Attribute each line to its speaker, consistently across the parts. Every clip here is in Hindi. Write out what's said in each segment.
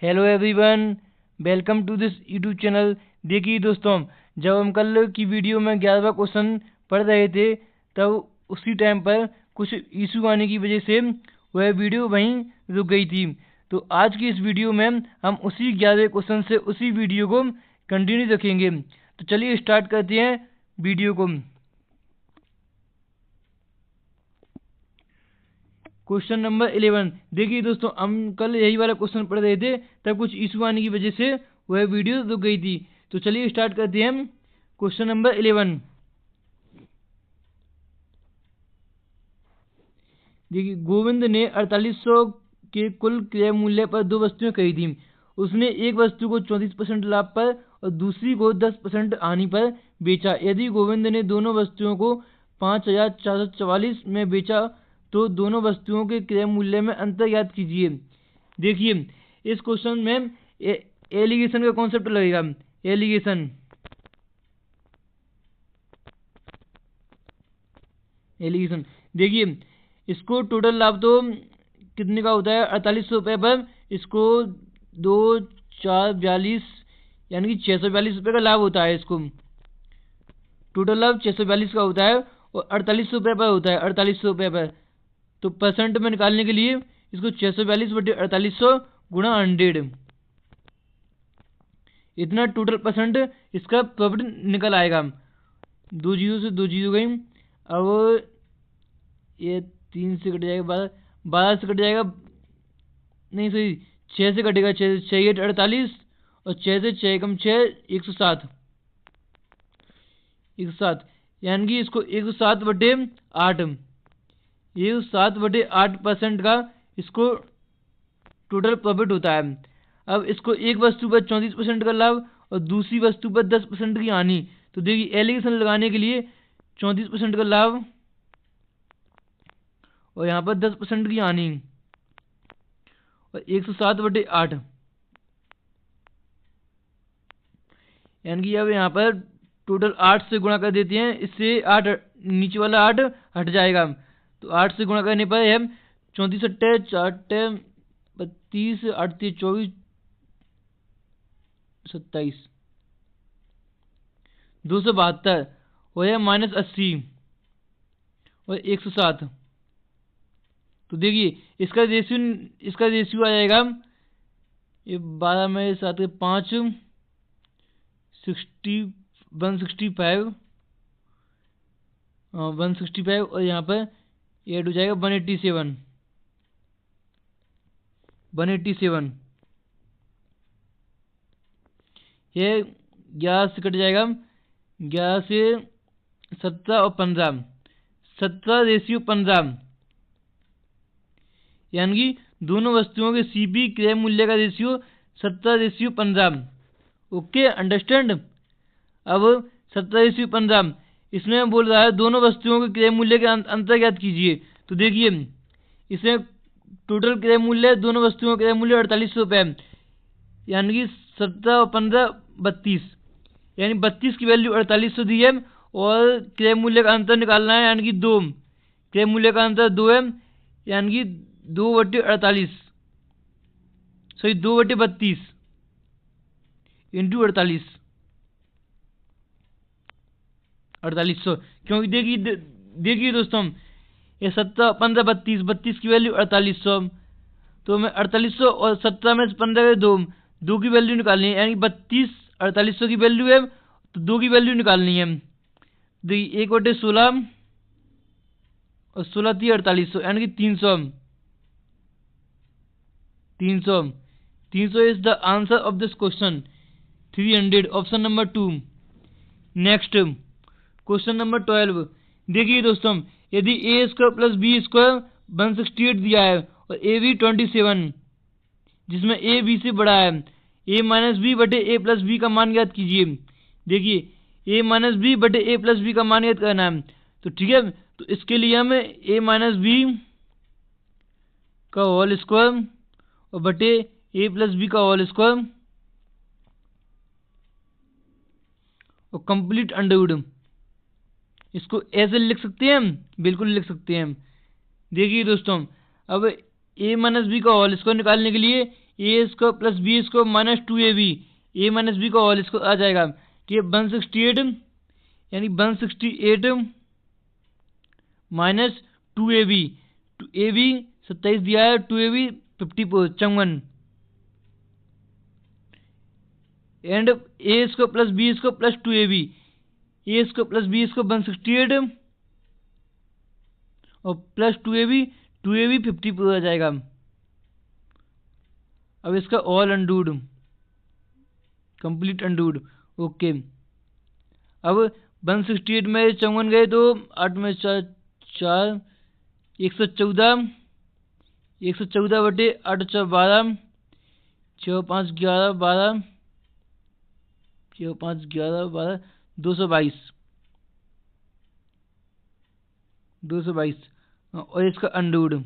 Speaker 1: Hello everyone, welcome to this YouTube channel. देखिए दोस्तों, जब हम कल की वीडियो में 11वां क्वेश्चन पढ़ रहे थे, तब उसी टाइम पर कुछ इशू आने की वजह से वह वीडियो वहीं रुक गई थी। तो आज की इस वीडियो में हम उसी 11वें क्वेश्चन से उसी वीडियो को कंटिन्यू रखेंगे। तो चलिए स्टार्ट करते हैं वीडियो को। Question number 11। देखिए दोस्तों, हम कल यही वाला क्वेश्चन पढ़ रहे थे, तब कुछ इशू आने की वजह से वह वीडियो रुक गई थी। तो चलिए स्टार्ट करते हैं हम क्वेश्चन नंबर 11। देखिए, गोविंद ने 4800 के कुल क्रय मूल्य पर दो वस्तुएं खरीदी। उसने एक वस्तु को 34% लाभ पर और दूसरी को 10% हानि पर बेचा। यदि गोविंद ने दोनों वस्तुओं को 5444 में बेचा, तो दोनों वस्तुओं के क्रय मूल्य में अंतर ज्ञात कीजिए। देखिए, इस क्वेश्चन में एलिगेशन का कॉन्सेप्ट लगेगा। एलिगेशन देखिए, इसको टोटल लाभ तो कितने का होता है, 4800 रुपये पर इसको 2442 यानी कि 642 रुपये का लाभ होता है। इसको टोटल लाभ 642 का होता है और 4800 रुपये पर होता है, 4800 रुपये पर। तो परसेंट में निकालने के लिए इसको 642/4800 गुणा 100, इतना टोटल परसेंट इसका प्रॉफिट निकल आएगा। 2 जीरो से 2 जीरो गई, अब ये 3 से कट जाएगा, 12 से कट जाएगा, नहीं सही 6 से कटेगा, 6 8 48 और 6 से 6 कम 6 107, 107 यानी कि इसको 107/8, 107/8% का इसको टोटल प्रॉफिट होता है। अब इसको एक वस्तु पर 34% का लाभ और दूसरी वस्तु पर 10% की हानि। तो देखिए, एलिगेशन लगाने के लिए 34% का लाभ और यहाँ पर 10% की हानि और 107/8, यानी कि अब यहाँ पर टोटल 8 से गुणा कर देते हैं। इससे 8 नीचे वाला 8 हट जाएगा, तो 8 से गुणा करने पर है 34 अट्टे 4 32 8 24 27 272 और यह -80 और 107। तो देखिए, इसका रेशियो आ जाएगा, ये 12 में 7 के 5 165 और यहाँ पर ऐड हो जाएगा 187। ये 11 से कट जाएगा, 11 से 17 और 15, 17:15, यानी कि दोनों वस्तुओं के सीपी क्रय मूल्य का रेशियो 17:15। Okay, understand. अब 17:15 इसमें बोल रहा है दोनों वस्तुओं के क्रय मूल्य के अंतर ज्ञात कीजिए। तो देखिए, इसमें टोटल क्रय मूल्य, दोनों वस्तुओं का क्रय मूल्य 4800 रुपये, यानी कि 17 और 15 32, यानी 32 की वैल्यू 4800 दी है और क्रय मूल्य का अंतर निकालना है, यानी कि 2, क्रय मूल्य का अंतर 2 है, यानी कि 2/48 सॉरी 2/32 इंटू 4800। क्योंकि देखिए दोस्तों, ये 17 15 32 की वैल्यू 4800, तो मैं 4800 और 17 में 15 दो की वैल्यू निकालनी है, यानी 32 4800 की वैल्यू है, तो 2 की वैल्यू निकालनी है। देखिए 1/16 और 16 थी 4800, यानी कि 300 is the answer of this question, 300, option number 2। Next question number 12। देखिए दोस्तों, यदि a² + b² 168 दिया है और ab 27, जिसमें a b से बड़ा है, a - b/a + b का मान ज्ञात कीजिए। देखिए, a - b/a + b का मान ज्ञात करना है। तो ठीक है, तो इसके लिए हमें a - b का होल स्क्वायर और बटे a + b का होल स्क्वायर और कंप्लीट अंडरवुड, इसको ऐसे लिख सकते हैं हम, बिल्कुल लिख सकते हैं हम। देखिए दोस्तों, अब a - b का होल स्क्वायर निकालने के लिए A square plus B square minus 2ab, A minus B का होल स्क्वायर आ जाएगा। कि 168 यानी 168 माइनस 2ab, 2ab 27 दिया है, 2ab 54 and A square plus B square plus 2ab, A square plus B square 168 और प्लस 2ab 54 आ जाएगा। अब इसका ऑल अनडूड, कंप्लीट अनडूड। ओके, अब 168 में 54 गए तो 8 में 4 114, 114 बटे 8 4 12, 6 5 11 12, 6 5 11 12, 222 और इसका अनडूड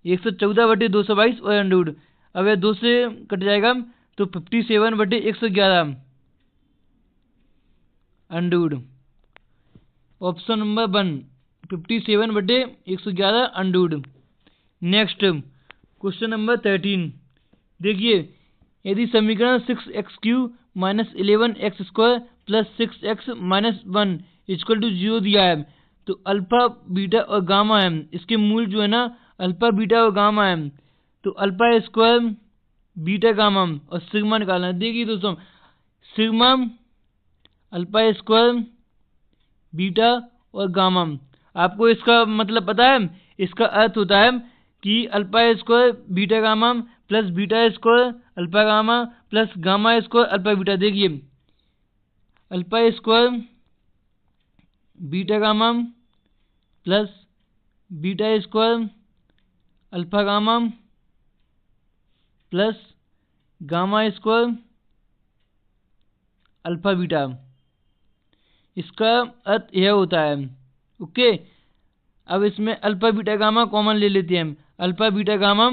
Speaker 1: 114 बटे 222 और अनडूड। अब यह 2 से कट जाएगा तो 57 बटे 111 अनडूड। ऑप्शन नंबर 1 57 बटे 111 अनडूड। नेक्स्ट क्वेश्चन नंबर 13 देखिए, यदि समीकरण 6x³ minus 11x square plus 6x minus 1 equal to 0 दिया है तो अल्फा बीटा और गामा है, इसके मूल जो है ना अल्फा बीटा और गामा है, तो अल्फा स्क्वायर बीटा गामा और सिग्मा निकालना है। देखिए दोस्तों, सिग्मा अल्फा स्क्वायर बीटा और गामा, आपको इसका मतलब पता है? इसका अर्थ होता है कि alpha square beta gamma plus beta square alpha gamma plus gamma square alpha beta. देखिए, alpha square beta gamma plus beta square alpha gamma plus gamma square alpha beta, इसका अर्थ यह होता है। ओके, अब इसमें अल्फा बीटा गामा कॉमन ले लेते हैं, alpha beta gamma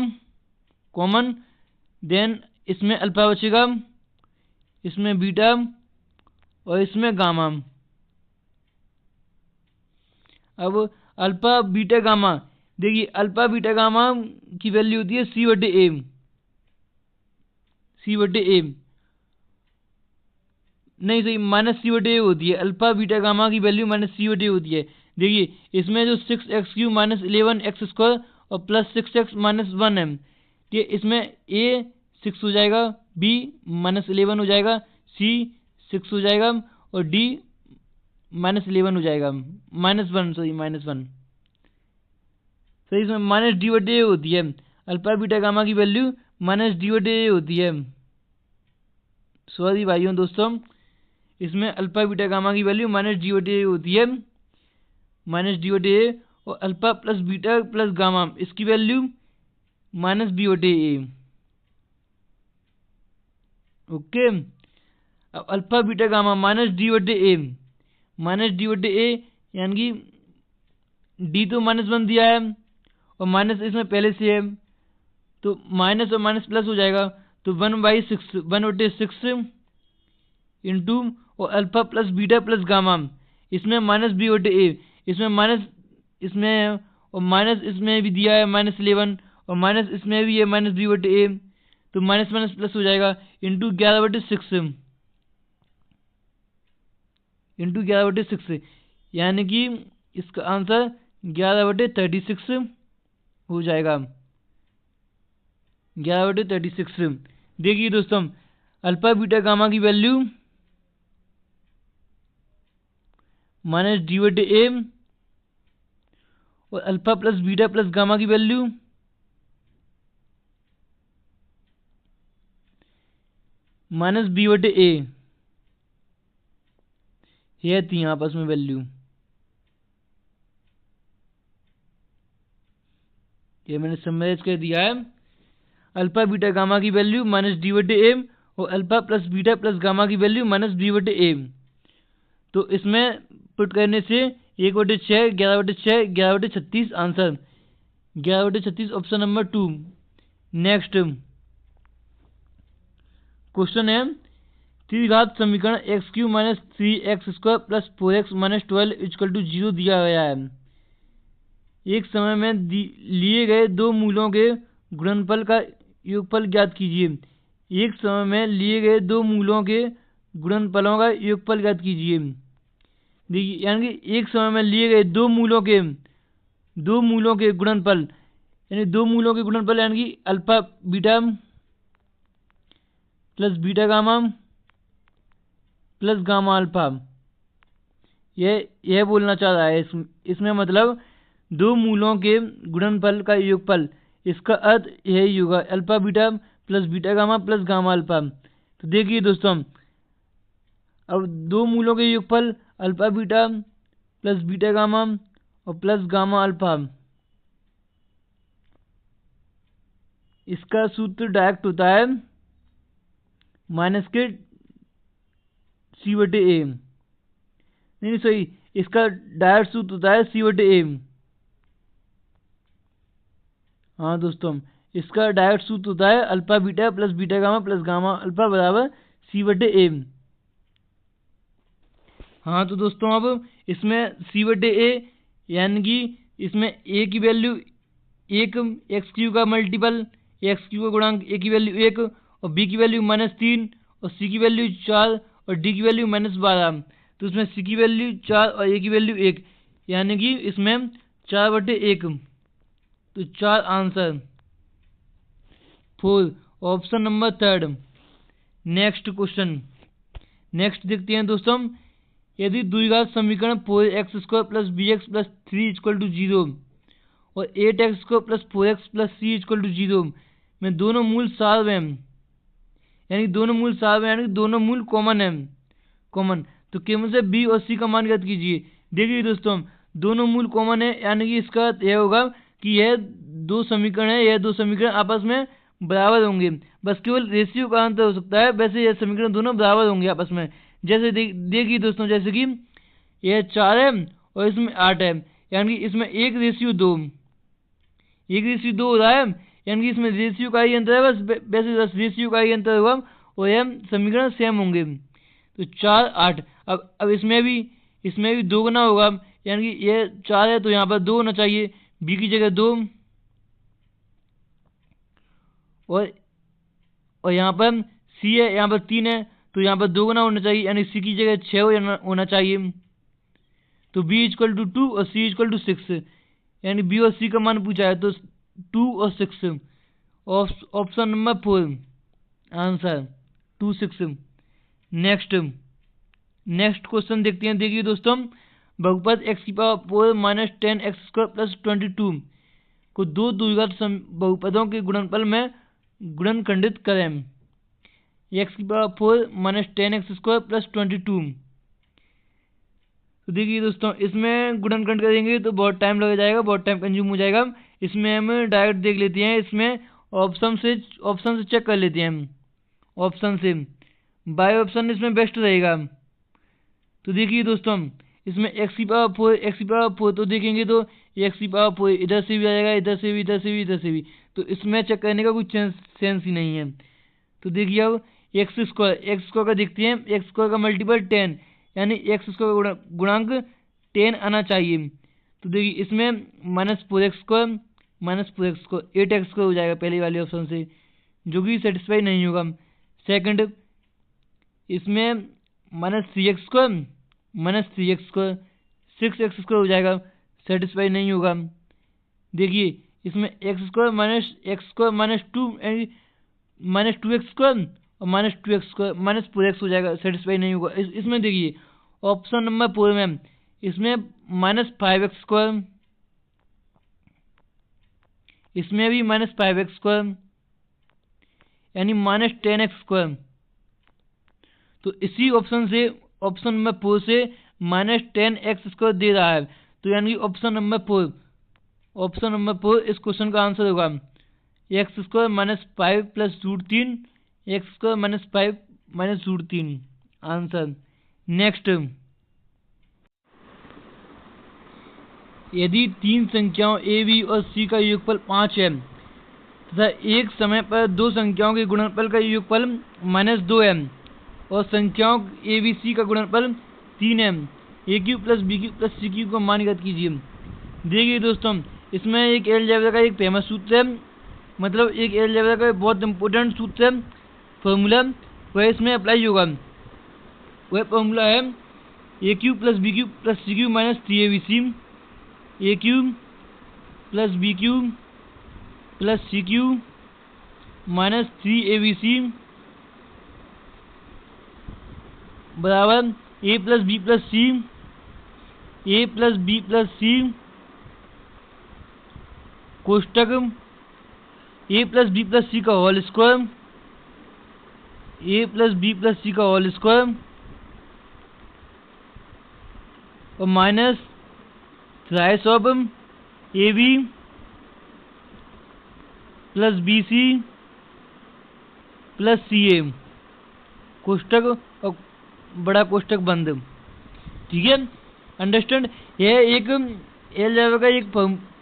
Speaker 1: common, then इसमें अल्फा बचेगा, इसमें बीटा और इसमें गामा। अब अल्फा बीटा गामा, देखिए अल्फा बीटा गामा की वैल्यू होती है c/a, c/a नहीं सही, माइनस c/a होती है। अल्फा बीटा गामा की वैल्यू माइनस c/a होती है। देखिए, इसमें जो 6x³ माइनस 11x स्क्वायर और प्लस 6x माइनस 1 है, ये इसमें a 6 हो जाएगा, b माइनस 11 हो जाएगा, c 6 हो जाएगा और d माइनस 11 हो जाएगा, -1 सॉरी -1 सही। इसमें माइनस d/a होती है, अल्फा बीटा गामा की वैल्यू माइनस d/a होती है। सॉरी भाइयों दोस्तों, इसमें अल्फा बीटा गामा की वैल्यू माइनस d/a होती है, माइनस d/a, और alpha plus beta plus gamma इसकी वैल्यू माइनस b/a। ओके, अब alpha beta gamma minus d/a, minus d/a यानी कि d तो -1 दिया है और माइनस इसमें पहले से है, तो माइनस और माइनस प्लस हो जाएगा, तो 1/6 इंटू और alpha plus beta plus gamma, इसमें माइनस b/a, इसमें माइनस इसमें और माइनस इसमें भी दिया है -11 और माइनस इसमें भी है माइनस b/a, तो माइनस माइनस प्लस हो जाएगा, इंटू 11/6 यानी कि इसका आंसर 11/36 हो जाएगा, 11/36। देखिए दोस्तों, अल्फा बीटा गामा की वैल्यू माइनस d/a और alpha plus beta plus gamma की वैल्यू माइनस b/a, यह थी आपस में वैल्यू, ये मैंने समराइज कर दिया है। अल्फा बीटा गामा की वैल्यू माइनस d/a और alpha plus beta plus gamma की वैल्यू माइनस b/a। तो इसमें पुट करने से 1/6 11/6 11/36 answer 11/36 option number 2। Next question है, त्रिघात समीकरण x³ minus 3x square plus 4x minus 12 equal to 0 दिया गया है। एक समय में लिए गए दो मूलों के गुणनफल का योगफल ज्ञात कीजिए। एक समय में लिए गए दो मूलों के गुणनफलों का योगफल ज्ञात कीजिए। देखिए, यानी कि एक समय में लिए गए दो मूलों के गुणनफल, यानी दो मूलों के गुणनफल, यानी कि alpha beta plus beta gamma plus gamma alpha, यह बोलना चाह रहा है। इसमें मतलब दो मूलों के गुणनफल का योगफल, इसका अर्थ यही होगा, alpha beta plus beta gamma plus gamma alpha. तो देखिए दोस्तों, अब दो मूलों के योगफल alpha beta plus beta gamma और प्लस गामा अल्फा, इसका सूत्र डायरेक्ट होता है माइनस के C/A। नहीं सही, इसका डायरेक्ट सूत्र होता है C/A। हाँ दोस्तों, इसका डायरेक्ट सूत्र होता है alpha beta plus beta gamma plus gamma alpha बराबर C/A। हाँ तो दोस्तों, अब इसमें C/A यानी कि इसमें a की वैल्यू 1, x³ का मल्टीपल, x³ का गुणांक a की वैल्यू 1 और b की वैल्यू -3 और c की वैल्यू 4 और d की वैल्यू -12। तो इसमें c की वैल्यू 4 और a की वैल्यू 1, यानी कि इसमें 4/1। तो 4 answer 4, option number 3। Next question, next देखते हैं दोस्तों। यदि द्विघात समीकरण 4x² + bx + 3 = 0 और 8x² + 4x + c = 0 में दोनों मूल सार हैं, यानी दोनों मूल कॉमन है, तो केवल से b और c का मान ज्ञात कीजिए। देखिए दोस्तों, दोनों मूल कॉमन है, यानी कि इसका यह होगा कि यह दो समीकरण आपस में बराबर होंगे, बस केवल रेशियो का अंतर हो सकता है, वैसे यह समीकरण दोनों बराबर होंगे आपस में। जैसे देखिए दोस्तों, जैसे कि यह 4 है और इसमें 8 है, यानी कि इसमें 1:2 हो रहा है, यानी कि इसमें रेशियो का ही अंतर है, बस रेशियो का ही अंतर होगा और यह समीकरण सेम होंगे। तो 4 8, अब इसमें भी 2 गुना होगा, यानी कि यह 4 है तो यहाँ पर 2 होना चाहिए, b की जगह 2 और यहाँ पर c है, यहाँ पर 3 है तो यहाँ पर 2 गुना होना चाहिए, यानी c की जगह 6 होना चाहिए। तो b = 2 और c = 6, यानी b और c का मान पूछा है तो 2 और 6, option number 4 answer 2 6। Next question देखते हैं। देखिए दोस्तों, बहुपद x⁴ - 10x² + 22 को दो द्विघात बहुपदों के गुणनफल में गुणनखंडित करें। x⁴ - 10x² + 22। तो देखिए दोस्तों, इसमें गुणनखंड करेंगे तो बहुत टाइम लग जाएगा, बहुत टाइम कंज्यूम हो जाएगा। इसमें हम डायरेक्ट देख लेते हैं, इसमें ऑप्शन से चेक कर लेते हैं हम। ऑप्शन से बाय ऑप्शन इसमें बेस्ट रहेगा। तो देखिए दोस्तों, इसमें x⁴ तो देखेंगे तो x⁴ इधर से भी आएगा, इधर से भी, तो इसमें चेक करने का कोई सेंस ही नहीं है। तो देखिए, अब x² का देखते हैं, x² का मल्टीपल 10, यानी x² का गुणांक 10 आना चाहिए। तो देखिए, इसमें -4x² 8x² हो जाएगा पहले वाले ऑप्शन से, जो कि सेटिस्फाई नहीं होगा। सेकंड, इसमें -3x² 6x² हो जाएगा, सेटिस्फाई नहीं होगा। देखिए, इसमें x² -2 -2x² और -2x² -4x हो जाएगा, सेटिस्फाई नहीं होगा। इसमें देखिए, ऑप्शन नंबर 4 में इसमें -5x², इसमें भी -5x², यानी -10x²। तो इसी ऑप्शन नंबर 4 से -10x² दे रहा है, तो यानी ऑप्शन नंबर 4 इस क्वेश्चन का आंसर होगा। x² - 5 + √3, x² - 5 - √3 answer. नेक्स्ट, यदि तीन संख्याओं a, b और c का योगफल 5 है तथा एक समय पर दो संख्याओं के गुणनफल का योगफल -2 है और संख्याओं a, b, c का गुणनफल 3 है, a³ + b³ + c³ का मान ज्ञात कीजिए। देखिए दोस्तों, इसमें एक अलजेब्रा का एक फेमस सूत्र है मतलब एक अलजेब्रा का बहुत इंपॉर्टेंट सूत्र है, फॉर्मूला, वह इसमें अप्लाई होगा। वह फॉर्मूला है A cube plus B cube plus C cube minus 3abc, A cube plus B cube plus C cube minus 3abc बराबर A plus B plus C, A plus B plus C कोष्टक A plus B plus C का whole square, A plus B plus C का होल स्क्वायर और minus thrice of A B plus B C plus C A कोष्टक और बड़ा कोष्टक बंद। ठीक है, अंडरस्टैंड। यह एक अलजेब्रा का एक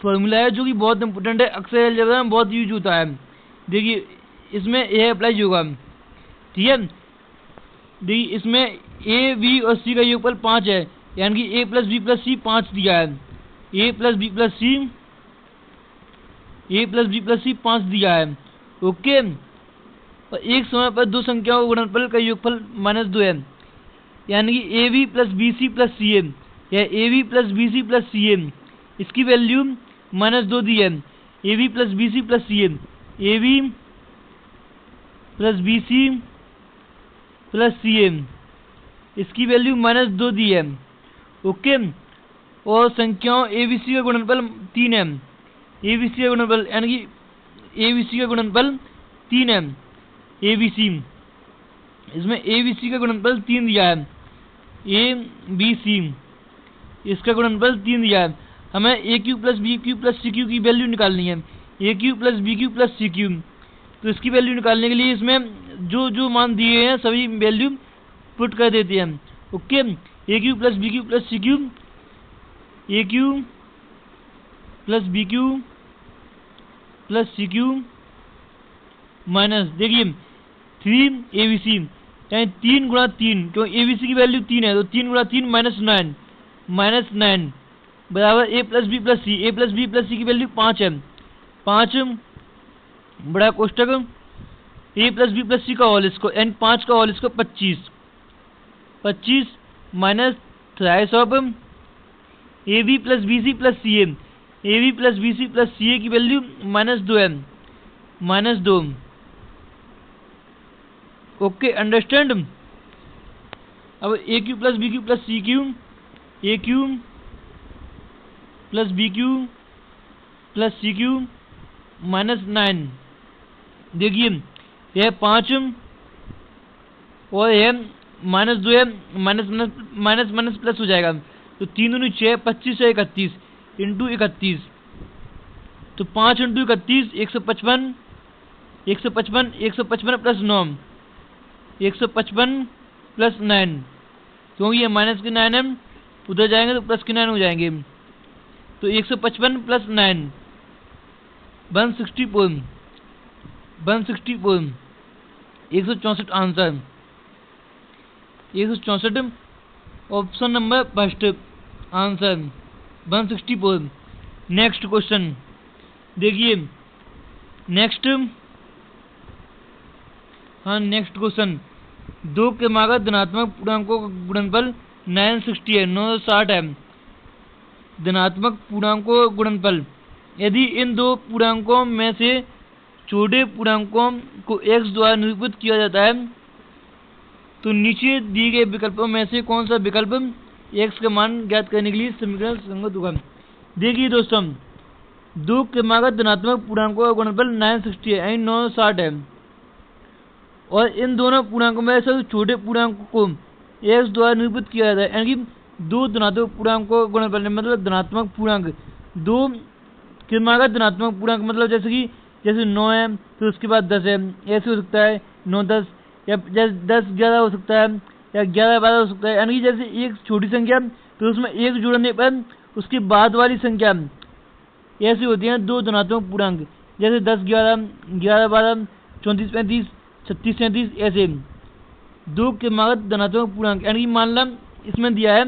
Speaker 1: फॉर्मूला है जो कि बहुत इंपॉर्टेंट है, अक्सर अलजेब्रा में बहुत यूज होता है। देखिए इसमें यह अप्लाई होगा। ठीक है, देखिए इसमें ए बी और सी का योगफल 5 है, यानी कि ए प्लस बी प्लस सी 5 दिया है, ए plus B plus C, A plus B plus सी 5 दिया है। ओके, और एक समय पर दो संख्याओं का गुणनफल का योगफल -2 है, यानी कि A B plus B C plus C A, या A B plus B C plus C A, इसकी वैल्यू -2 दी है। A B plus B C plus C A, A B plus B C plus C A, इसकी वैल्यू -2 दी है। ओके, और संख्याओं ए बी सी का गुणनफल 3 है, ए बी सी का गुणनफल यानी कि ए बी सी का गुणनफल 3 है, ए बी सी, इसमें ए बी सी का गुणनफल 3 दिया है, ए बी सी इसका गुणनफल 3 दिया है। हमें A cube plus B Q plus C cube की वैल्यू निकालनी है, A cube plus B Q plus C cube. तो इसकी वैल्यू निकालने के लिए इसमें जो जो मान दिए हैं सभी वैल्यू पुट कर देते हैं। Okay, A cube plus B Q plus C cube, A cube plus B Q plus C cube minus, देखिए 3abc, यानी 3 गुणा 3, क्यों abc की वैल्यू 3 है, तो 3 गुणा 3 -9 बराबर A plus B plus C, A plus B plus C की वैल्यू 5 है, 5 बड़ा कोष्टक A plus B plus C का होल स्क्वायर, यानी 5 का whole square 25 minus thrice of A B plus B C plus C A B plus B C plus C A की वैल्यू -2 है, -2। Okay, understand. अब A cube plus B Q plus C cube, A cube plus B Q plus C Q -9, देखिए यह 5 और यह -2 है, माइनस प्लस हो जाएगा, तो 3 दूनी 6, 25 से 31 इंटू 31, तो 5 इंटू 31 155, 155 प्लस 9 155 प्लस 9, क्योंकि ये माइनस के 9 है, उधर जाएंगे तो प्लस के 9 हो जाएंगे, तो 155 plus 9 164, 164 answer 164, option number first answer 164। Next question देखिए, नेक्स्ट क्वेश्चन, 2 क्रमागत धनात्मक पूर्णांकों का गुणनफल 960 है, 960 है, धनात्मक पूर्णांकों का गुणनफल। यदि इन दो पूर्णांकों में से छोटे पूर्णांकों को x द्वारा निरूपित किया जाता है, तो नीचे दिए गए विकल्पों में से कौन सा विकल्प x का मान ज्ञात करने के लिए समीकरण संगत होगा। देखिए दोस्तों, 2 क्रमागत धनात्मक पूर्णांकों का गुणनफल 960 है, यानी 960 है, और इन दोनों पूर्णांकों में से छोटे पूर्णांक को x द्वारा निरूपित किया जाता है, यानी कि 2 धनात्मक पूर्णांकों का गुणनफल, मतलब धनात्मक पूर्णांक 2 क्रमागत धनात्मक पूर्णांक, मतलब जैसे 9 है तो उसके बाद 10 है, ऐसे हो सकता है 9 10, या जैसे 10 11 हो सकता है, या 11 12 हो सकता है, यानी कि जैसे एक छोटी संख्या तो उसमें एक जोड़ने पर उसके बाद वाली संख्या ऐसी होती है 2 धनात्मक पूर्णांक, जैसे 10 11 11 12 34 35 36 37, ऐसे 2 क्रमागत धनात्मक पूर्णांक, यानी कि मान ला इसमें दिया है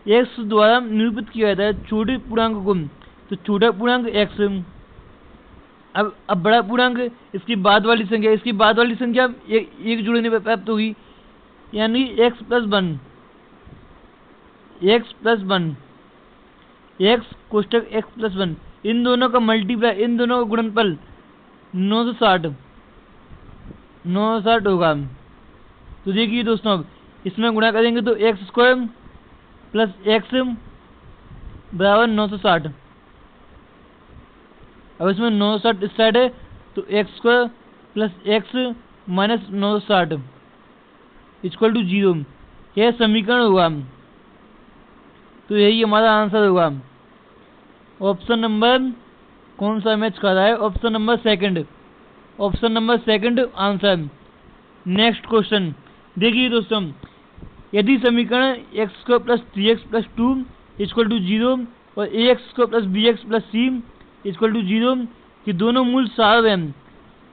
Speaker 1: x द्वारा निरूपित किया जाता है छोटे पूर्णांक को, तो छोटा पूर्णांक x, अब बड़ा पूर्णांक इसकी बाद वाली संख्या, इसकी बाद वाली संख्या एक जुड़ने पर प्राप्त होगी, यानी x plus 1, x plus 1, x कोष्टक x plus 1, इन दोनों का मल्टीप्लाई, इन दोनों का गुणनफल 960 होगा। तो देखिए दोस्तों, अब इसमें गुणा करेंगे तो एक्स स्क्वायर प्लस एक्स बराबर 960। अब इसमें 960 इस साइड है तो X square plus X minus 960 equal to 0, यह समीकरण होगा। तो यही हमारा आंसर होगा। ऑप्शन नंबर कौन सा मैच कर रहा है? Option number second, option number second answer. Next question देखिए दोस्तों, यदि समीकरण X square plus 3x plus 2 equal to 0 और ax square plus bx plus c equal to 0 कि दोनों मूल सार हैं,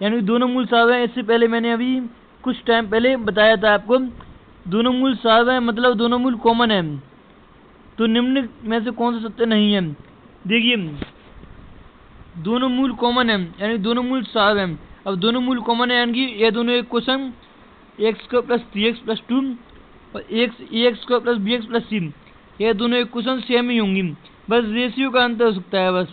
Speaker 1: यानी दोनों मूल सार हैं। इससे पहले मैंने अभी कुछ टाइम पहले बताया था आपको, दोनों मूल सार हैं मतलब दोनों मूल कॉमन है। तो निम्न में से कौन सा सत्य नहीं है? देखिए, दोनों मूल कॉमन है यानी दोनों मूल सार हैं। अब दोनों मूल कॉमन है यानी ये दोनों एक question x square plus 3x plus 2 और ax square plus bx plus c, ये दोनों एक क्वेश्चन सेम ही होंगी, बस रेशियो का अंतर हो सकता है बस।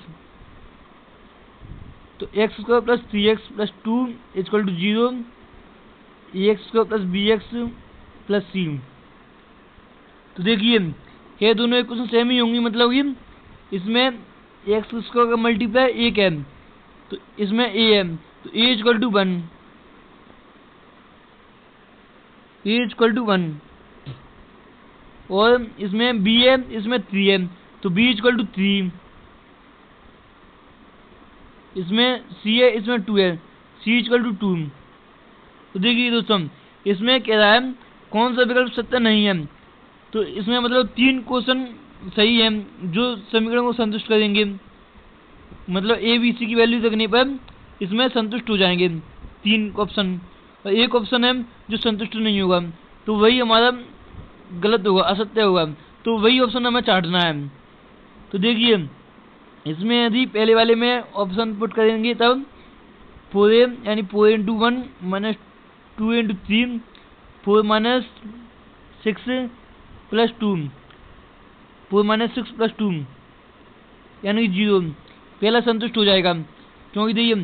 Speaker 1: तो X square plus 3x plus 2 equal to 0, ax square plus bx plus c। तो देखिए, ये दोनों एक क्वेश्चन सेम ही होंगी, मतलब कि इसमें एक्स स्क्वायर का मल्टीप्लाई 1 है तो इसमें a है, तो a equal to 1, a equal to 1, और इसमें b है, इसमें 3 है तो b इक्वल टू 3, इसमें c है, इसमें 2 है, c इक्वल टू 2। तो देखिए दोस्तों, इसमें कह रहा है कौन सा विकल्प सत्य नहीं है। तो इसमें मतलब 3 क्वेश्चन सही है जो समीकरण को संतुष्ट करेंगे, मतलब a b c की वैल्यू रखने पर इसमें संतुष्ट हो जाएंगे 3 ऑप्शन, और एक ऑप्शन है जो संतुष्ट नहीं होगा, तो वही हमारा गलत होगा, असत्य होगा। तो वही ऑप्शन हमें चाटना है। तो देखिए, इसमें यदि पहले वाले में ऑप्शन पुट करेंगे तब 4a यानी 4 into 1 minus 2 into 3, 4 minus 6 plus 2, 4 minus 6 plus 2 यानी 0, पहला संतुष्ट हो जाएगा। क्योंकि देखिए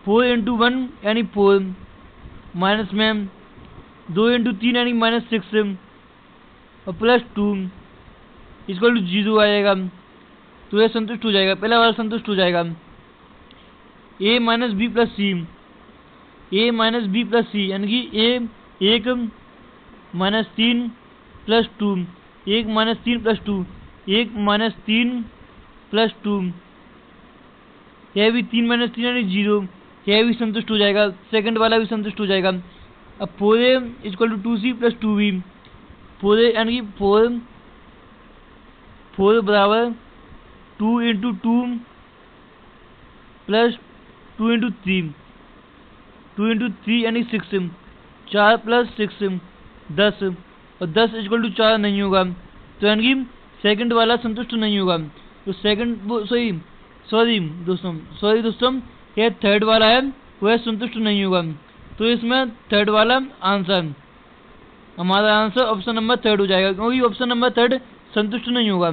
Speaker 1: 4 इंटू 1 यानी 4 माइनस में 2 इंटू 3 यानी माइनस 6 और प्लस 2 इक्वल टू 0 आएगा, तो यह संतुष्ट हो जाएगा, पहला वाला संतुष्ट हो जाएगा। a minus B plus C, a minus B plus C यानी कि a 1 minus 3 plus 2, 1 minus 3 plus 2, 1 minus 3 plus 2, यह भी 3 माइनस 3 यानी 0, यह भी संतुष्ट हो जाएगा, सेकंड वाला भी संतुष्ट हो जाएगा। अब 4a equal to 2c plus 2b, 4a यानी कि 4 बराबर 2 इंटू 2 प्लस 2 इंटू 3, 2 इंटू 3 यानी 6, 4 प्लस 6 10, और 10 इक्वल टू 4 नहीं होगा, तो यानी कि सेकंड वाला संतुष्ट नहीं होगा। तो सेकंड सॉरी दोस्तों, यह थर्ड वाला है वह संतुष्ट नहीं होगा, तो इसमें थर्ड वाला आंसर, हमारा आंसर ऑप्शन नंबर थर्ड हो जाएगा, क्योंकि ऑप्शन नंबर थर्ड संतुष्ट नहीं होगा।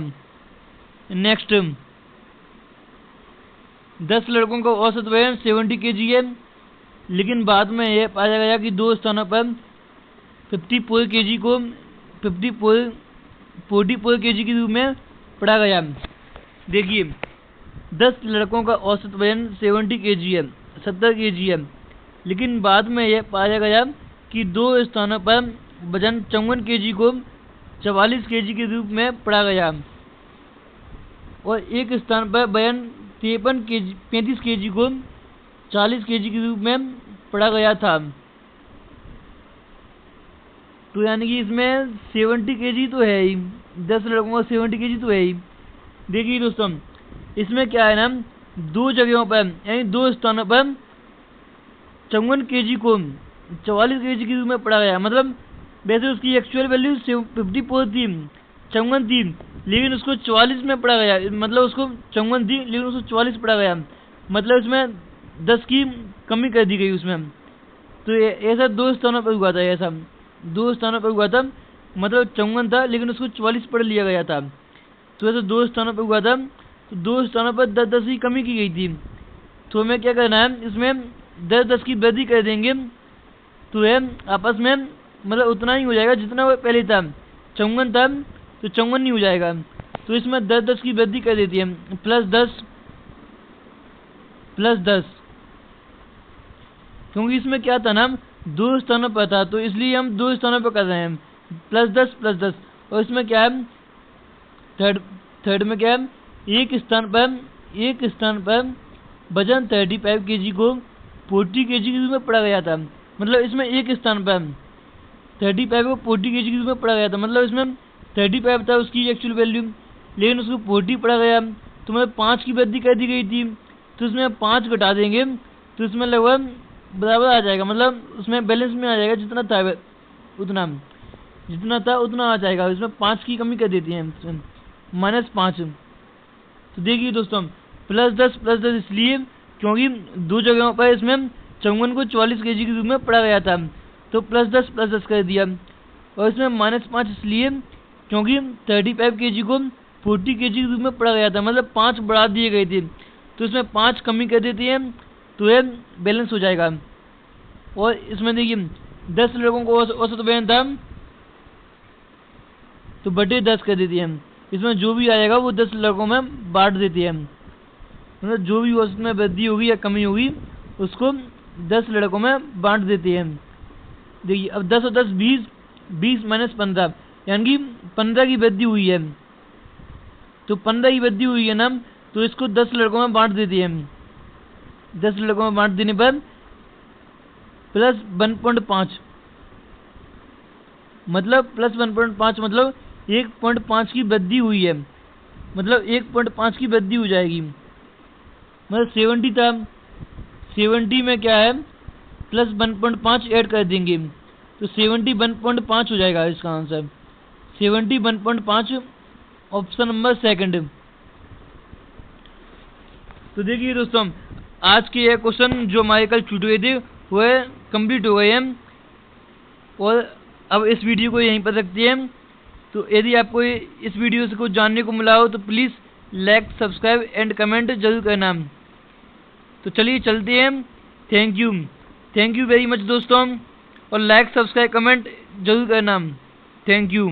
Speaker 1: नेक्स्ट, 10 लड़कों का औसत वजन 70 kg है, लेकिन बाद में यह पाया गया कि 2 स्थानों पर 54 kg को 44 kg के रूप में पढ़ा गया। देखिए, 10 लड़कों का औसत वजन 70 kg है, लेकिन बाद में यह पाया गया कि 2 स्थानों पर वजन 54 kg को 44 kg के रूप में पढ़ा गया, और एक स्थान पर वजन 35 kg को 40 kg के रूप में पढ़ा गया था। तो यानी कि इसमें 70 kg तो है ही, 10 लड़कों का 70 kg तो है ही। देखिए दोस्तों, इसमें क्या है ना, 2 जगहों पर यानी 2 स्थानों पर 54 kg को 44 kg के रूप में पढ़ा गया, मतलब वैसे उसकी एक्चुअल वैल्यू 54 थी, 54 थी, लेकिन उसको 44 में पढ़ा गया, मतलब उसको 54 थी लेकिन उसको 44 पढ़ा गया, मतलब इसमें 10 की कमी कर दी गई उसमें। तो ऐसा 2 स्थानों पर हुआ था, ऐसा 2 स्थानों पर हुआ था, मतलब 54 था लेकिन उसको 44 पढ़ लिया गया था। तो ऐसे 2 स्थानों पर हुआ था, तो 2 स्थानों पर 10-10 की कमी की गई थी। तो हमें क्या करना है, इसमें 10-10 की वृद्धि कर देंगे तो है आपस में मतलब उतना ही हो जाएगा जितना वो पहले था। 54 था तो 54 नहीं हो जाएगा, तो इसमें 10-10 की वृद्धि कर देती है, +10 +10, क्योंकि इसमें क्या था ना 2 स्थानों पर था, तो इसलिए हम 2 स्थानों पर कर रहे हैं, +10 और इसमें क्या है थर्ड में क्या है, एक स्थान पर वजन 35 kg को 40 kg के रूप में पढ़ा गया था। मतलब इसमें एक स्थान पर 35 को 40 kg के रूप में पढ़ा गया था, मतलब इसमें 35 था उसकी एक्चुअल वैल्यू, लेकिन उसको 40 पढ़ा गया, तो मतलब 5 की वृद्धि कर दी गई थी, तो इसमें 5 घटा देंगे तो इसमें लगभग बराबर आ जाएगा, मतलब उसमें बैलेंस में आ जाएगा, जितना था उतना आ जाएगा। इसमें 5 की कमी कर देती है, -5। तो देखिए दोस्तों, +10 इसलिए क्योंकि 2 जगहों पर इसमें 54 को 44 kg के रूप में पढ़ा गया था, तो +10 कर दिया। और इसमें -5 इसलिए क्योंकि 35 kg को 40 kg के रूप में पढ़ा गया था, मतलब 5 बढ़ा दिए गए थे, तो इसमें 5 कमी कर देती है तो ये बैलेंस हो जाएगा। और इसमें देखिए 10 लड़कों को औसत वजन था तो बटे 10 कर देती है, इसमें जो भी आएगा वो 10 लड़कों में बांट देती है, मतलब जो भी औसत में वृद्धि होगी या कमी होगी उसको 10 लड़कों में बांट देती है। देखिए अब 10 और 10 20, 20 - 15 यानी कि 15 की वृद्धि हुई है, तो 15 की वृद्धि हुई है ना, तो इसको 10 लड़कों में बांट देती है। 10 लड़कों में बांट देने पर +1.5, मतलब +1.5 मतलब 1.5 की वृद्धि हुई है, मतलब 1.5 की वृद्धि हो जाएगी। मतलब 70 था, 70 में क्या है +1.5 ऐड कर देंगे तो 71.5 हो जाएगा इसका आंसर, 71.5 ऑप्शन नंबर सेकंड। तो देखिए दोस्तों, आज के ये क्वेश्चन जो हमारे कल छूट गए थे वह कंप्लीट हो गए हैं, और अब इस वीडियो को यहीं पर रखते हैं। तो यदि आपको इस वीडियो से कुछ जानने को मिला हो तो please like, subscribe and comment जरूर करना। तो चलिए चलते हैं। थैंक यू वेरी मच दोस्तों, और लाइक, सब्सक्राइब, कमेंट जरूर करना। Thank you.